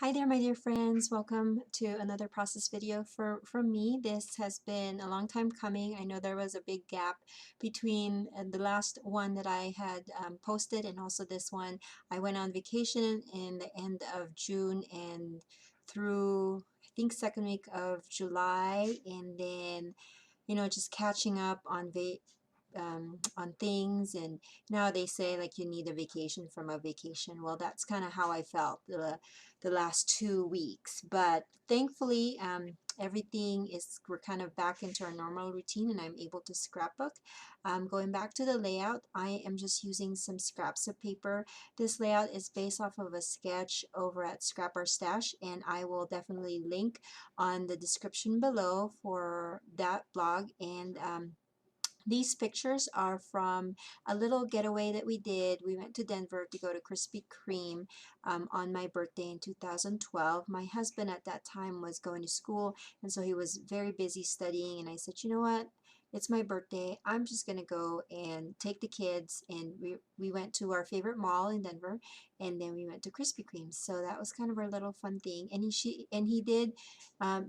Hi there, my dear friends. Welcome to another process video from me. This has been a long time coming. I know there was a big gap between the last one that I had posted and also this one. I went on vacation in the end of June and through I think second week of July, and then just catching up on things. And now they say like you need a vacation from a vacation. Well, that's kind of how I felt the last 2 weeks, but thankfully everything is, we're kind of back into our normal routine and I'm able to scrapbook. Going back to the layout, I am just using some scraps of paper. This layout is based off of a sketch over at Scrap Our Stash, and I will definitely link on the description below for that blog. And these pictures are from a little getaway that we did. We went to Denver to go to Krispy Kreme on my birthday in 2012. My husband at that time was going to school, and so he was very busy studying, and I said, you know what? It's my birthday. I'm just going to go and take the kids, and we went to our favorite mall in Denver, and then we went to Krispy Kreme. So that was kind of our little fun thing, and he did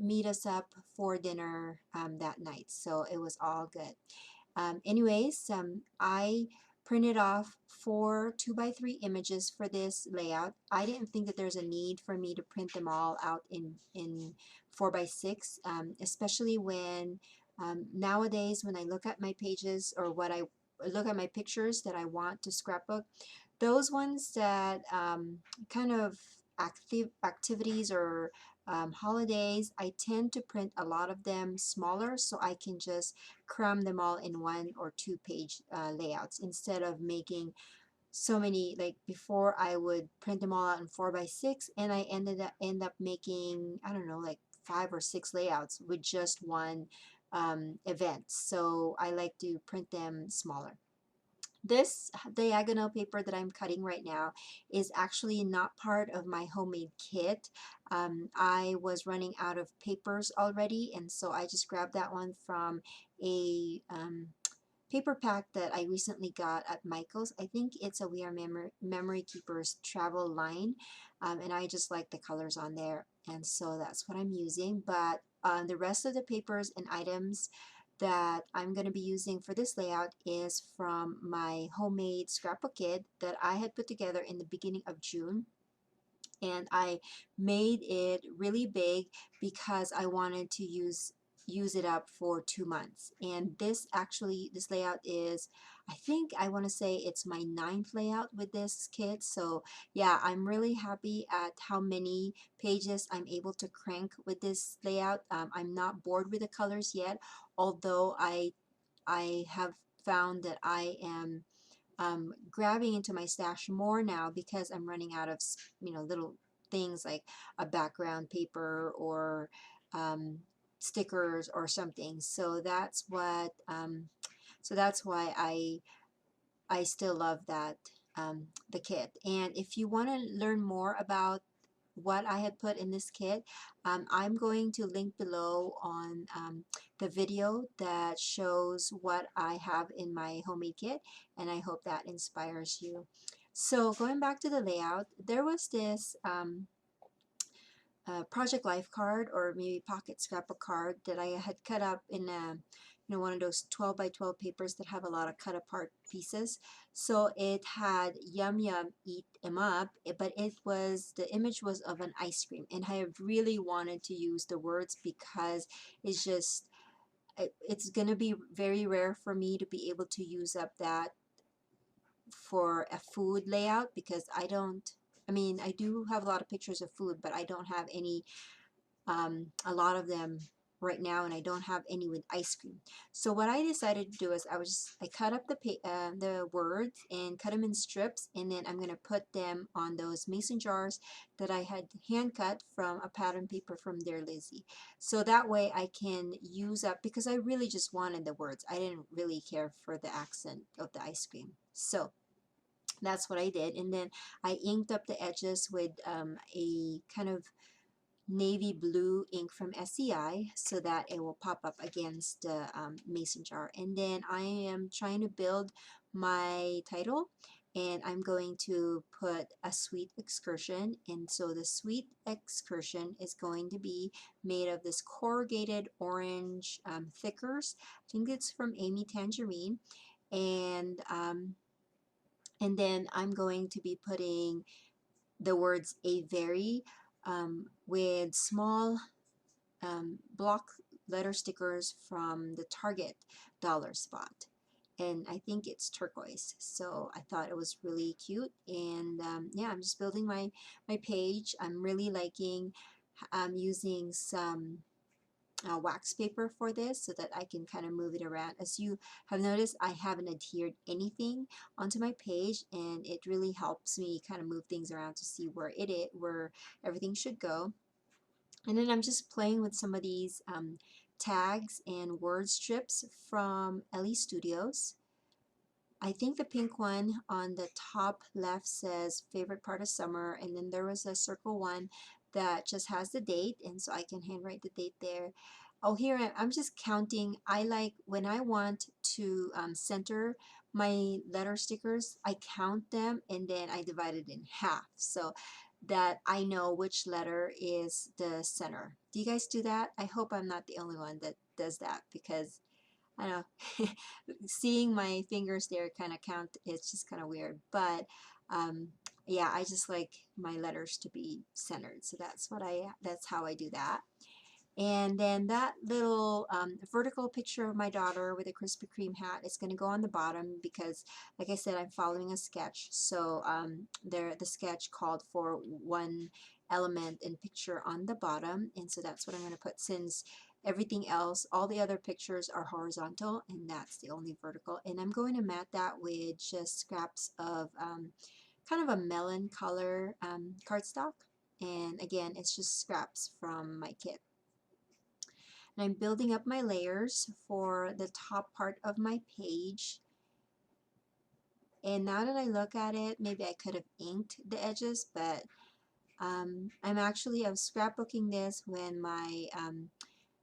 meet us up for dinner that night, so it was all good. I printed off 4 2x3 images for this layout. I didn't think that there's a need for me to print them all out in 4x6, especially when nowadays when I look at my pages, or what I look at my pictures that I want to scrapbook, those ones that kind of activities or holidays, I tend to print a lot of them smaller so I can just cram them all in 1 or 2 page layouts instead of making so many. Like before, I would print them all out in 4x6, and I end up making, I don't know, like 5 or 6 layouts with just one event. So I like to print them smaller. This diagonal paper that I'm cutting right now is actually not part of my homemade kit. I was running out of papers already, and so I just grabbed that one from a paper pack that I recently got at Michael's. I think it's a We Are Memory Keepers travel line, and I just like the colors on there, and so that's what I'm using. But the rest of the papers and items that I'm going to be using for this layout is from my homemade scrapbook kit that I had put together in the beginning of June, and I made it really big because I wanted to use it up for 2 months. And this layout is, I think I want to say it's my 9th layout with this kit. So yeah, I'm really happy at how many pages I'm able to crank with this layout. I'm not bored with the colors yet, although I have found that I am grabbing into my stash more now because I'm running out of little things like a background paper or stickers or something. So that's why I still love that the kit. And if you want to learn more about what I had put in this kit, I'm going to link below on the video that shows what I have in my homemade kit, and I hope that inspires you. So going back to the layout, there was this project life card, or maybe pocket scrapbook card, that I had cut up in one of those 12 by 12 papers that have a lot of cut apart pieces. So it had yum yum eat 'em up, but the image was of an ice cream, and I really wanted to use the words because it's gonna be very rare for me to be able to use up that for a food layout, because I mean, I do have a lot of pictures of food, but I don't have any a lot of them right now, and I don't have any with ice cream. So what I decided to do is I cut up the words and cut them in strips, and then I'm going to put them on those mason jars that I had hand cut from a pattern paper from Dear Lizzie. So that way I can use up, because I really just wanted the words. I didn't really care for the accent of the ice cream. So that's what I did, and then I inked up the edges with a kind of navy blue ink from SEI so that it will pop up against the mason jar. And then I am trying to build my title, and I'm going to put a sweet excursion. And so the sweet excursion is going to be made of this corrugated orange thickers. I think it's from Amy Tangerine. And then I'm going to be putting the words a very with small block letter stickers from the Target dollar spot, and I think it's turquoise, so I thought it was really cute. And yeah, I'm just building my page. I'm really liking using some wax paper for this so that I can kind of move it around. As you have noticed, I haven't adhered anything onto my page, and it really helps me kind of move things around to see where everything should go. And then I'm just playing with some of these tags and word strips from Ellie Studios. I think the pink one on the top left says favorite part of summer, and then there was a circle one that just has the date, and so I can handwrite the date there. Oh, here I'm just counting. I like when I want to center my letter stickers, I count them and then I divide it in half so that I know which letter is the center. Do you guys do that? I hope I'm not the only one that does that, because I don't know, seeing my fingers there kind of count, it's just kind of weird. But yeah, I just like my letters to be centered. So that's how I do that. And then that little vertical picture of my daughter with a Krispy Kreme hat is going to go on the bottom because, like I said, I'm following a sketch. So the sketch called for one element and picture on the bottom, and so that's what I'm going to put, since everything else, all the other pictures are horizontal and that's the only vertical. And I'm going to mat that with just scraps of kind of a melon color cardstock. And again, it's just scraps from my kit. And I'm building up my layers for the top part of my page. And now that I look at it, maybe I could have inked the edges, but I was scrapbooking this when my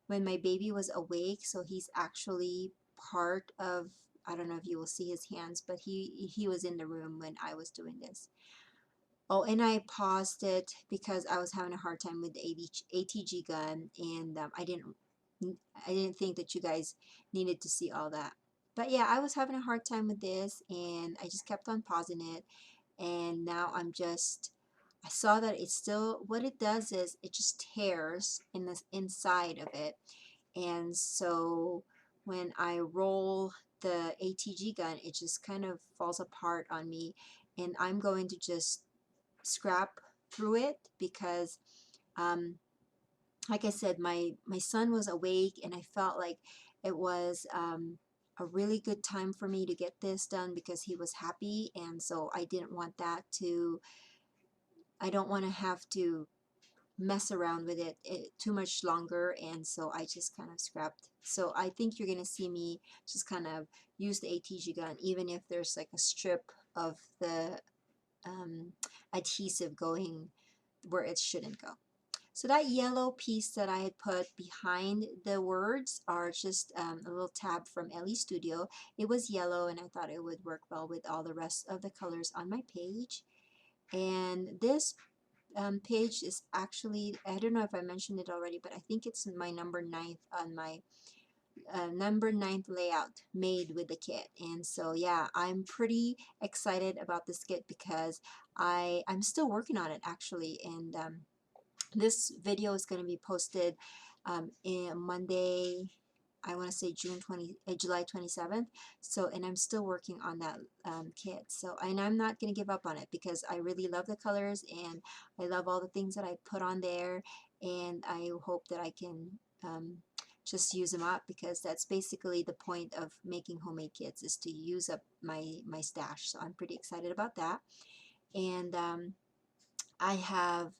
baby was awake, so he's actually part of, I don't know if you will see his hands, but he was in the room when I was doing this. Oh, and I paused it because I was having a hard time with the ATG gun, and I didn't think that you guys needed to see all that. But yeah, I was having a hard time with this, and I just kept on pausing it. And now I saw that it's still, what it does is it just tears in the inside of it. And so when I roll the ATG gun, it just kind of falls apart on me. And I'm going to just scrap through it because like I said, my son was awake, and I felt like it was a really good time for me to get this done because he was happy, and so I didn't want I don't want to have to mess around with it too much longer, and so I just kind of scrapped. So I think you're going to see me just kind of use the ATG gun even if there's like a strip of the adhesive going where it shouldn't go. So that yellow piece that I had put behind the words are just a little tab from Ellie Studio. It was yellow, and I thought it would work well with all the rest of the colors on my page. And this page is actually, I don't know if I mentioned it already, but I think it's my number 9th on my number 9th layout made with the kit. And so yeah, I'm pretty excited about this kit because I'm still working on it actually. And this video is going to be posted in Monday, I want to say July 27th. So, and I'm still working on that kit. So, and I'm not going to give up on it because I really love the colors and I love all the things that I put on there. And I hope that I can just use them up, because that's basically the point of making homemade kits, is to use up my stash. So I'm pretty excited about that. And I have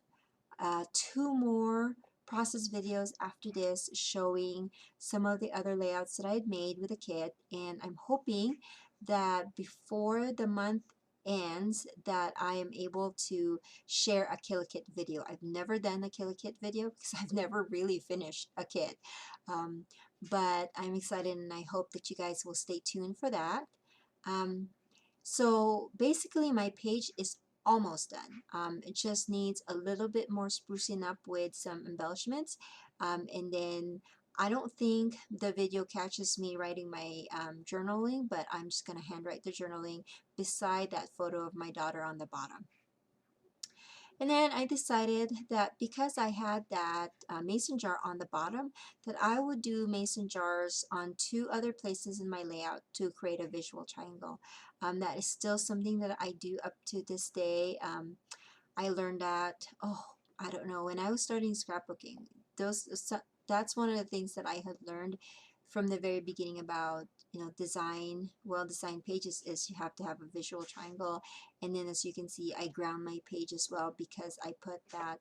2 more process videos after this showing some of the other layouts that I had made with the kit, and I'm hoping that before the month ends that I am able to share a Kill a Kit video. I've never done a Kill a Kit video because I've never really finished a kit, but I'm excited and I hope that you guys will stay tuned for that. So basically my page is almost done. It just needs a little bit more sprucing up with some embellishments, and then I don't think the video catches me writing my journaling, but I'm just going to handwrite the journaling beside that photo of my daughter on the bottom. And then I decided that because I had that mason jar on the bottom, that I would do mason jars on two other places in my layout to create a visual triangle. That is still something that I do up to this day. I learned that, oh, I don't know, when I was starting scrapbooking, that's one of the things that I had learned from the very beginning about, you know, design, well-designed pages is you have to have a visual triangle. And then as you can see, I ground my page as well because I put that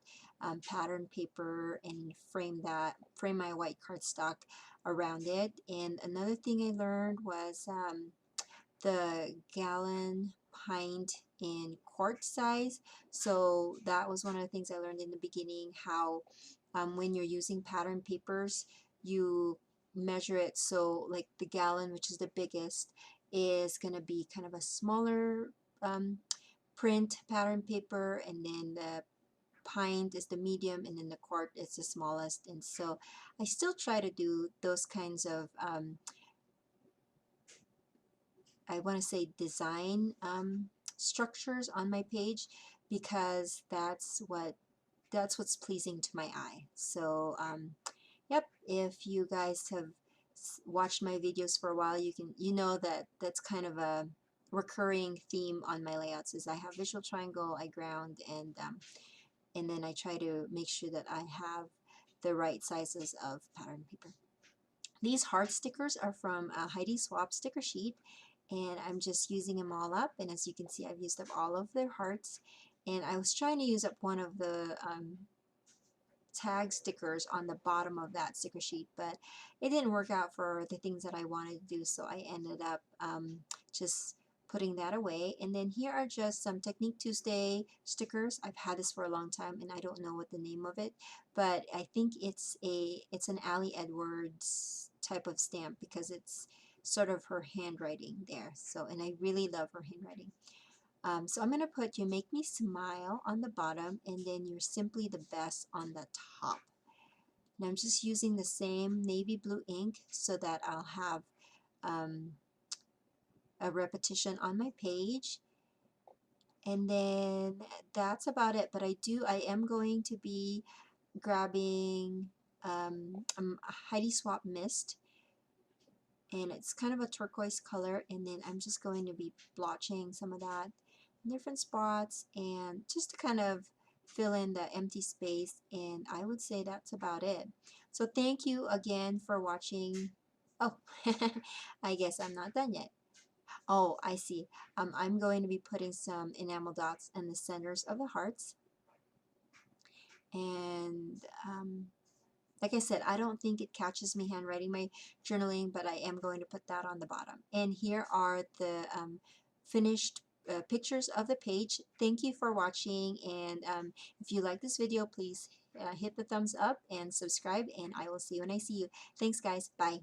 pattern paper and frame my white cardstock around it. And another thing I learned was the gallon, pint, and quart size. So that was one of the things I learned in the beginning, how when you're using pattern papers, you measure it so like the gallon, which is the biggest, is going to be kind of a smaller print pattern paper, and then the pint is the medium, and then the quart is the smallest. And so I still try to do those kinds of I want to say design structures on my page because that's what's pleasing to my eye. So yep, if you guys have watched my videos for a while, you know that that's kind of a recurring theme on my layouts is I have visual triangle, I ground, and then I try to make sure that I have the right sizes of pattern paper. These heart stickers are from Heidi Swap sticker sheet, and I'm just using them all up, and as you can see I've used up all of their hearts, and I was trying to use up one of the tag stickers on the bottom of that sticker sheet, but it didn't work out for the things that I wanted to do, so I ended up just putting that away. And then here are just some Technique Tuesday stickers. I've had this for a long time and I don't know what the name of it, but I think it's an Allie Edwards type of stamp because it's sort of her handwriting there. So, and I really love her handwriting. So I'm going to put "You Make Me Smile" on the bottom, and then "You're Simply the Best" on the top. And I'm just using the same navy blue ink so that I'll have um, a repetition on my page. And then that's about it. But I am going to be grabbing a Heidi Swap Mist, and it's kind of a turquoise color, and then I'm just going to be blotching some of that in different spots and just to kind of fill in the empty space, and I would say that's about it. So thank you again for watching. Oh, I guess I'm not done yet. Oh, I see. I'm going to be putting some enamel dots in the centers of the hearts, and like I said, I don't think it catches me handwriting my journaling, but I am going to put that on the bottom. And here are the finished pictures of the page. Thank you for watching, and if you like this video, please hit the thumbs up and subscribe, and I will see you when I see you. Thanks guys, bye.